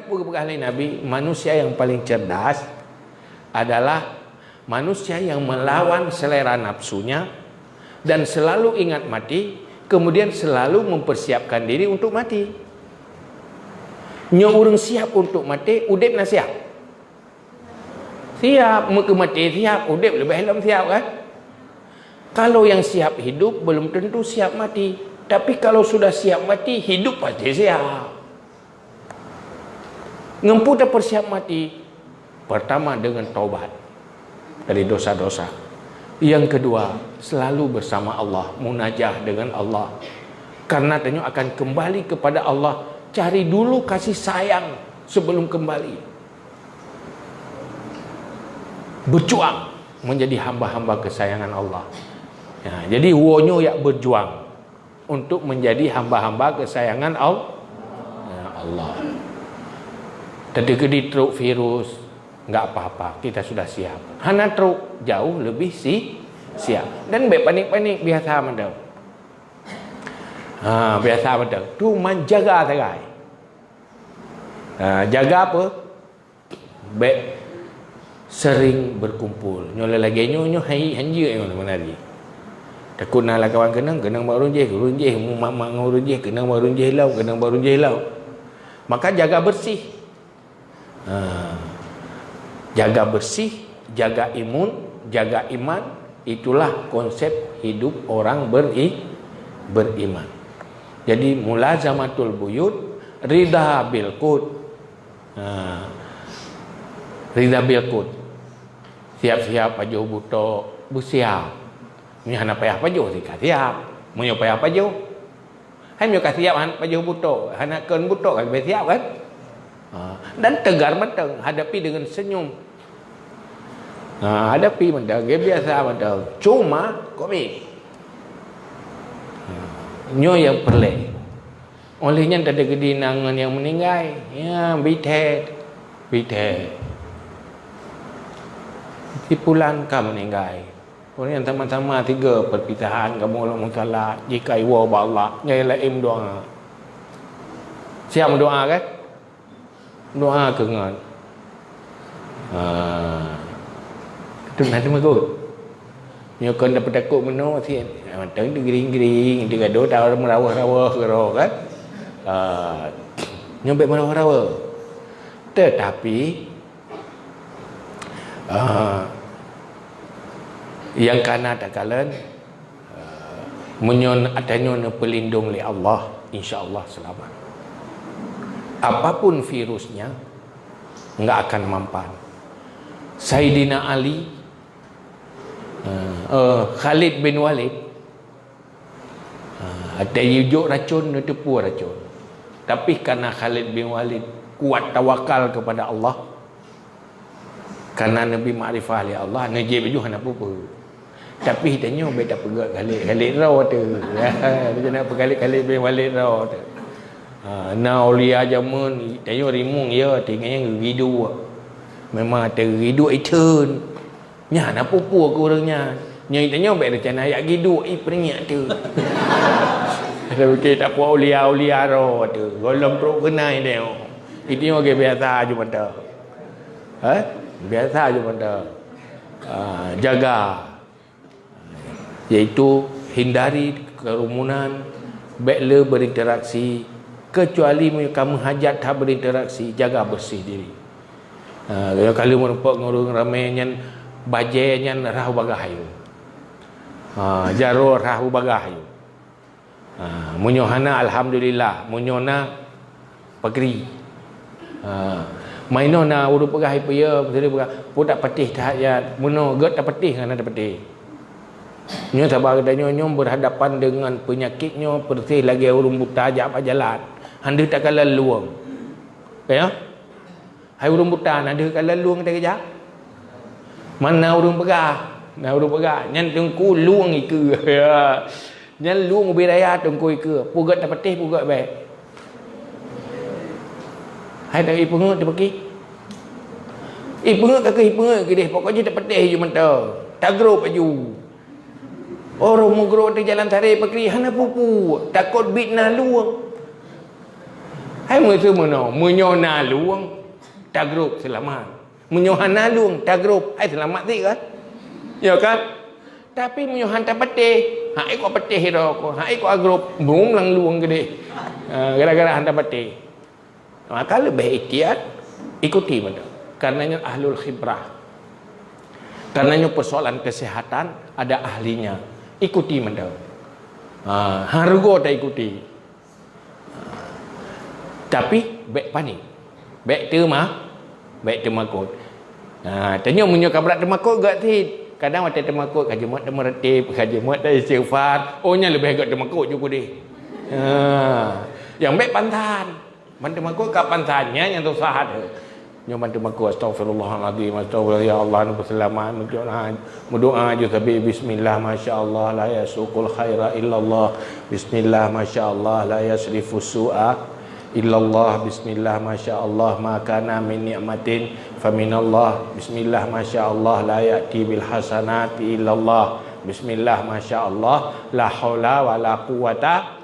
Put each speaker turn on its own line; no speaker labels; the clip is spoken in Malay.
kenapa bekas Nabi? Manusia yang paling cerdas adalah manusia yang melawan selera nafsunya dan selalu ingat mati, kemudian selalu mempersiapkan diri untuk mati. Nya orang siap untuk mati, udip nak siap. Siap, muka mati siap, udip lebih helum siap kan? Kalau yang siap hidup belum tentu siap mati. Tapi kalau sudah siap mati, hidup pasti siap. Ngempu dah persiap mati. Pertama dengan taubat dari dosa-dosa. Yang kedua, selalu bersama Allah, munajah dengan Allah. Karena tanya akan kembali kepada Allah, cari dulu kasih sayang sebelum kembali. Berjuang menjadi hamba-hamba kesayangan Allah. Ya, jadi wonyo ya berjuang untuk menjadi hamba-hamba kesayangan Allah. Ya, Allah. Tadi kedi truk virus, enggak apa-apa, kita sudah siap. Hana truk jauh lebih siap. Dan baik panik-panik biasa mandau. Biasa mandau. Tu menjaga terai. Jaga apa? Baik sering berkumpul. Nyola lagi nyo hai hanje yang menari. Takut nak kawan kenang baru je, mak baru je, kenang baru je lau. Maka jaga bersih. Jaga bersih, jaga imun, jaga iman, itulah konsep hidup orang beriman. Jadi mulazamatul buyut, ridha bil qut. Ridha bil qut. Siap-siap aja buto, bersiap. Punya hana payah pajo sika siap. Munyo payah pajo. Hai munyo siap han pajo buto, hana keun buto kan siap kan? Dan tegar matang, hadapi dengan senyum. Hadapi matang, biasa matang. Cuma komik. Nyo yang perle. Olehnya tak ada kedinangan yang meninggal. Ya, bite. Tipulan kamu meninggal. Orang yang sama-sama 3 perpisahan kamu Allah musalat jika iwa ba Allah nyailah doa. Siap doa kan? Doa kengan. Itu nanti magut. Nyo kan dapat takut meno si matang digering-gering digado tahu merawah-rawah gero kan? Nyobek merawah-rawah. Tetapi yang kana tak kalen menyon adanya pelindung oleh Allah, insya-Allah selamat. Apapun virusnya enggak akan mampan. Sayyidina Ali, Khalid bin Walid, ada yujuk racun, itu pun racun. Tapi karena Khalid bin Walid kuat tawakal kepada Allah, karena Nabi makrifah oleh Allah, najib juga nak apa. Tapi tanya beda pegat Khalid raw tu. Dia nak Khalid bin Walid raw tu. Na ulia jamun tanya rimung ya tinggal ridu. Memang teridu itun. Nya nak pupu ke orangnya. Nya tanya baik rencana ayat gidu peringat tu. Kalau kita tak puas ulia raw tu. Golong perut kenai dia. Itu yang biasa aja pada. Biasa aja pada. Jaga, iaitu hindari kerumunan, baiklah berinteraksi, kecuali kamu hajat tak berinteraksi, jaga bersih diri. Kalau merupakan orang ramai yang bajai yang rahu bagahayu, jarur rahu bagahayu. Munyohana alhamdulillah, munyona pagri. Mainona urut pegah paya betul pegah pun tak patih tahayat muno get tak patih kan ada patih nyo sabar danyo nyom berhadapan dengan penyakitnya persis lagi urung buta ajak jalan hande tak kalah luang ya hai urung buta hande kalah luang tak kerja mana urung pegah nyan tengku luang iku ya nyan luang ubiraya tengku iku pugat tak patih pugat baik. Hai tak ipungut dia pergi. Ipungut kakak ipungut ke dia. Pokoknya tak pedih je mentah. Tak geruk baju. Orang mau geruk di jalan tarik pergi. Hana pupu. Takut bitnah luang. Hai musuh mana? Menyona luang tagrub selamat. Menyohana luang tagrub hai selamat ti kan? Ya kan? Tapi menyohan tak petih. Hak ikut petih dah aku. Hak ikut agrop bum lang luang gede. Gara-gara hantar petih. Maka lebih ikhtiar ikuti mereka. Karenanya ahlul khibrah. Karenanya persoalan kesehatan ada ahlinya. Ikuti mereka. Harga tak ikuti. Tapi baik panik. Baik termakut. Tanya punya kabrat termakut gak ti? Kadang mata termakut kaji muat meretip, kaji muat dah istighfar. Ohnya lebih agak termakut juga deh. Yang baik pantan. Man termakut kat pantannya yang tu sahat. Yang man termakut astagfirullahalazim, astagfirullah ya Allah nu selamat berdoa je tapi bismillah masya-Allah la yasuqul khaira illallah. Bismillah masya-Allah la yasrifu su'a illallah. Bismillah masya-Allah ma kana min ni'matin faminallah. Bismillah masya-Allah la ya'ti bil hasanati illallah. Bismillah masya-Allah la haula wala quwata